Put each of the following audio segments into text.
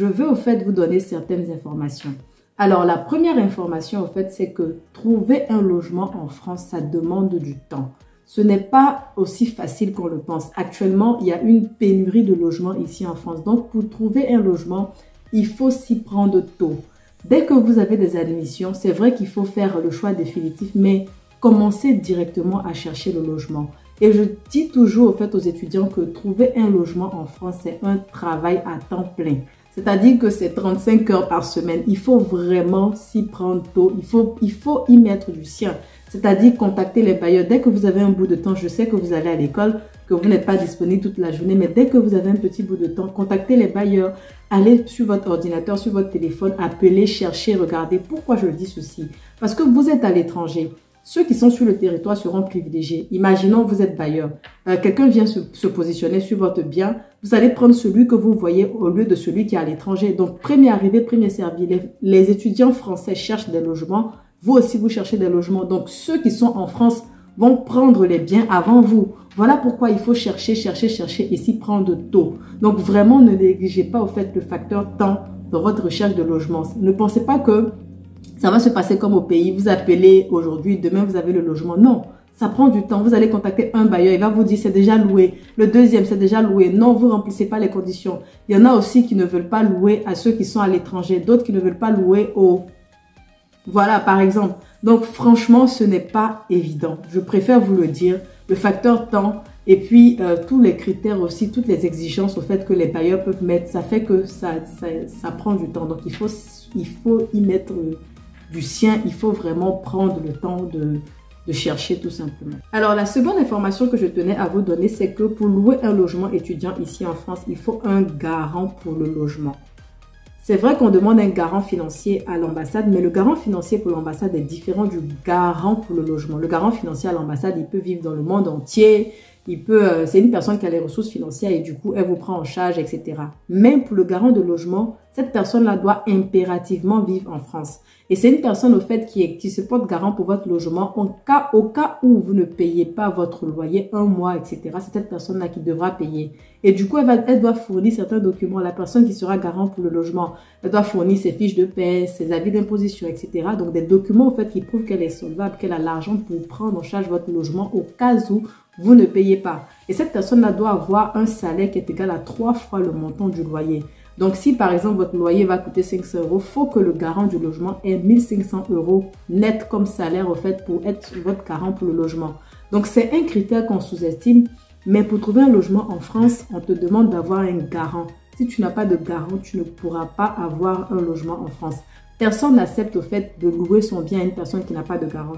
je veux au fait vous donner certaines informations. Alors, la première information, au fait, c'est que trouver un logement en France, ça demande du temps. Ce n'est pas aussi facile qu'on le pense. Actuellement, il y a une pénurie de logements ici en France. Donc, pour trouver un logement, il faut s'y prendre tôt. Dès que vous avez des admissions, c'est vrai qu'il faut faire le choix définitif, mais commencez directement à chercher le logement. Et je dis toujours au fait aux étudiants que trouver un logement en France, c'est un travail à temps plein. C'est-à-dire que c'est 35 heures par semaine. Il faut vraiment s'y prendre tôt. Il faut y mettre du sien. C'est-à-dire contacter les bailleurs. Dès que vous avez un bout de temps, je sais que vous allez à l'école, que vous n'êtes pas disponible toute la journée, mais dès que vous avez un petit bout de temps, contactez les bailleurs. Allez sur votre ordinateur, sur votre téléphone, appelez, cherchez, regardez. Pourquoi je dis ceci? Parce que vous êtes à l'étranger. Ceux qui sont sur le territoire seront privilégiés. Imaginons, vous êtes bailleur. Quelqu'un vient se positionner sur votre bien. Vous allez prendre celui que vous voyez au lieu de celui qui est à l'étranger. Donc, premier arrivé, premier servi. Les étudiants français cherchent des logements. Vous aussi, vous cherchez des logements. Donc, ceux qui sont en France vont prendre les biens avant vous. Voilà pourquoi il faut chercher, chercher, chercher et s'y prendre tôt. Donc, vraiment, ne négligez pas au fait le facteur temps dans votre recherche de logement. Ne pensez pas que ça va se passer comme au pays. Vous appelez aujourd'hui, demain vous avez le logement. Non, ça prend du temps. Vous allez contacter un bailleur, il va vous dire c'est déjà loué. Le deuxième, c'est déjà loué. Non, vous ne remplissez pas les conditions. Il y en a aussi qui ne veulent pas louer à ceux qui sont à l'étranger. D'autres qui ne veulent pas louer aux... Voilà, par exemple. Donc franchement, ce n'est pas évident. Je préfère vous le dire. Le facteur temps et puis tous les critères aussi, toutes les exigences au fait que les bailleurs peuvent mettre, ça fait que ça prend du temps. Donc il faut y mettre... du sien, il faut vraiment prendre le temps de chercher tout simplement. Alors, la seconde information que je tenais à vous donner, c'est que pour louer un logement étudiant ici en France, il faut un garant pour le logement. C'est vrai qu'on demande un garant financier à l'ambassade, mais le garant financier pour l'ambassade est différent du garant pour le logement. Le garant financier à l'ambassade, il peut vivre dans le monde entier, c'est une personne qui a les ressources financières et du coup, elle vous prend en charge, etc. Même pour le garant de logement, cette personne-là doit impérativement vivre en France. Et c'est une personne, au fait, qui se porte garant pour votre logement au cas où vous ne payez pas votre loyer un mois, etc. C'est cette personne-là qui devra payer. Et du coup, elle doit fournir certains documents. La personne qui sera garant pour le logement, elle doit fournir ses fiches de paie, ses avis d'imposition, etc. Donc, des documents, au fait, qui prouvent qu'elle est solvable, qu'elle a l'argent pour prendre en charge votre logement au cas où vous ne payez pas. Et cette personne-là doit avoir un salaire qui est égal à 3 fois le montant du loyer. Donc, si par exemple votre loyer va coûter 500 €, il faut que le garant du logement ait 1500 € net comme salaire au fait pour être votre garant pour le logement. Donc, c'est un critère qu'on sous-estime, mais pour trouver un logement en France, on te demande d'avoir un garant. Si tu n'as pas de garant, tu ne pourras pas avoir un logement en France. Personne n'accepte au fait de louer son bien à une personne qui n'a pas de garant.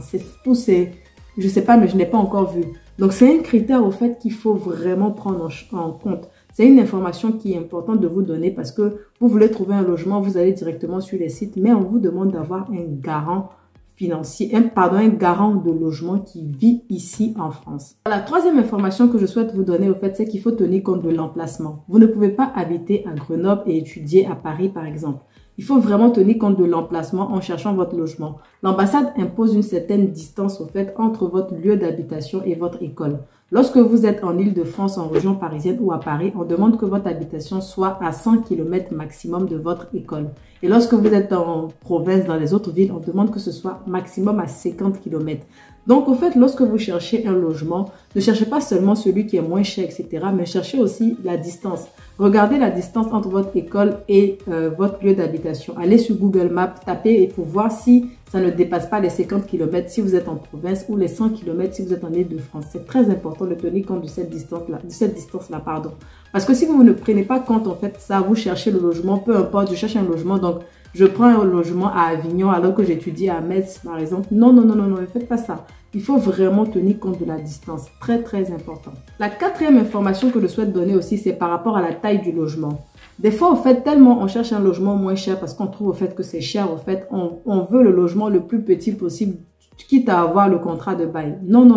Je ne sais pas, mais je n'ai pas encore vu. Donc, c'est un critère au fait qu'il faut vraiment prendre en compte. C'est une information qui est importante de vous donner parce que vous voulez trouver un logement, vous allez directement sur les sites, mais on vous demande d'avoir un garant financier, un garant de logement qui vit ici en France. La troisième information que je souhaite vous donner au fait, c'est qu'il faut tenir compte de l'emplacement. Vous ne pouvez pas habiter à Grenoble et étudier à Paris, par exemple. Il faut vraiment tenir compte de l'emplacement en cherchant votre logement. L'ambassade impose une certaine distance au fait entre votre lieu d'habitation et votre école. Lorsque vous êtes en Île-de-France, en région parisienne ou à Paris, on demande que votre habitation soit à 100 km maximum de votre école. Et lorsque vous êtes en province, dans les autres villes, on demande que ce soit maximum à 50 km. Donc, au fait, lorsque vous cherchez un logement, ne cherchez pas seulement celui qui est moins cher, etc., mais cherchez aussi la distance. Regardez la distance entre votre école et votre lieu d'habitation. Allez sur Google Maps, tapez et pour voir si ça ne dépasse pas les 50 km si vous êtes en province ou les 100 km si vous êtes en Île-de-France. C'est très important de tenir compte de cette distance-là, pardon. Parce que si vous ne prenez pas compte, en fait, ça, vous cherchez le logement, peu importe, je cherche un logement, donc je prends un logement à Avignon alors que j'étudie à Metz, par exemple. Non, ne faites pas ça. Il faut vraiment tenir compte de la distance. Très, très important. La quatrième information que je souhaite donner aussi, c'est par rapport à la taille du logement. Des fois, au fait, tellement on cherche un logement moins cher parce qu'on trouve au fait que c'est cher, au fait, on veut le logement le plus petit possible, quitte à avoir le contrat de bail. Non.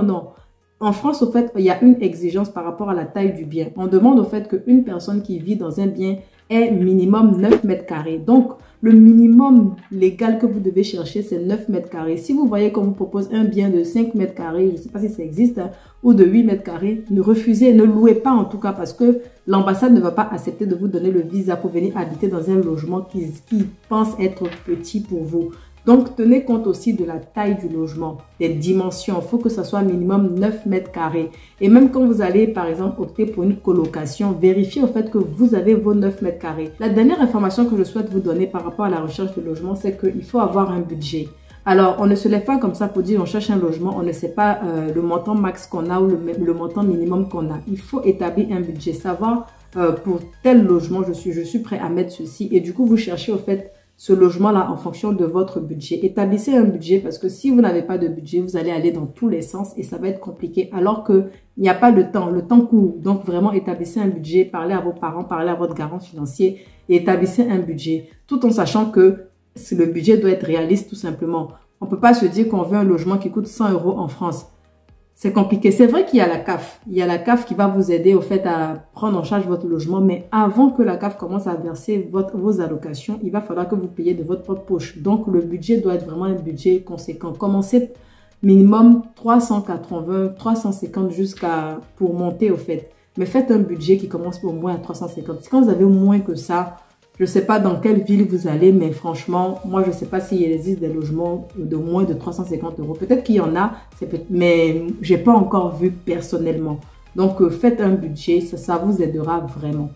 En France, au fait, il y a une exigence par rapport à la taille du bien. On demande au fait qu'une personne qui vit dans un bien est minimum 9 mètres carrés. Donc, le minimum légal que vous devez chercher, c'est 9 mètres carrés. Si vous voyez qu'on vous propose un bien de 5 mètres carrés, je ne sais pas si ça existe, hein, ou de 8 mètres carrés, ne refusez, ne louez pas en tout cas, parce que l'ambassade ne va pas accepter de vous donner le visa pour venir habiter dans un logement qui pense être petit pour vous. Donc, tenez compte aussi de la taille du logement, des dimensions. Il faut que ça soit minimum 9 mètres carrés. Et même quand vous allez, par exemple, opter pour une colocation, vérifiez au fait que vous avez vos 9 mètres carrés. La dernière information que je souhaite vous donner par rapport à la recherche de logement, c'est qu'il faut avoir un budget. Alors, on ne se lève pas comme ça pour dire on cherche un logement, on ne sait pas le montant max qu'on a ou le montant minimum qu'on a. Il faut établir un budget, savoir pour tel logement, je suis prêt à mettre ceci. Et du coup, vous cherchez au fait ce logement-là en fonction de votre budget. Établissez un budget parce que si vous n'avez pas de budget, vous allez aller dans tous les sens et ça va être compliqué alors qu'il n'y a pas de temps. Le temps court. Donc, vraiment, établissez un budget, parlez à vos parents, parlez à votre garant financier et établissez un budget tout en sachant que le budget doit être réaliste tout simplement. On ne peut pas se dire qu'on veut un logement qui coûte 100 € en France. C'est compliqué. C'est vrai qu'il y a la CAF. Il y a la CAF qui va vous aider au fait à prendre en charge votre logement. Mais avant que la CAF commence à verser vos allocations, il va falloir que vous payiez de votre propre poche. Donc, le budget doit être vraiment un budget conséquent. Commencez minimum 380, 350 jusqu'à pour monter au fait. Mais faites un budget qui commence au moins à 350. Quand vous avez moins que ça, je ne sais pas dans quelle ville vous allez, mais franchement, moi, je ne sais pas s'il existe des logements de moins de 350 €. Peut-être qu'il y en a, mais je n'ai pas encore vu personnellement. Donc, faites un budget, ça vous aidera vraiment.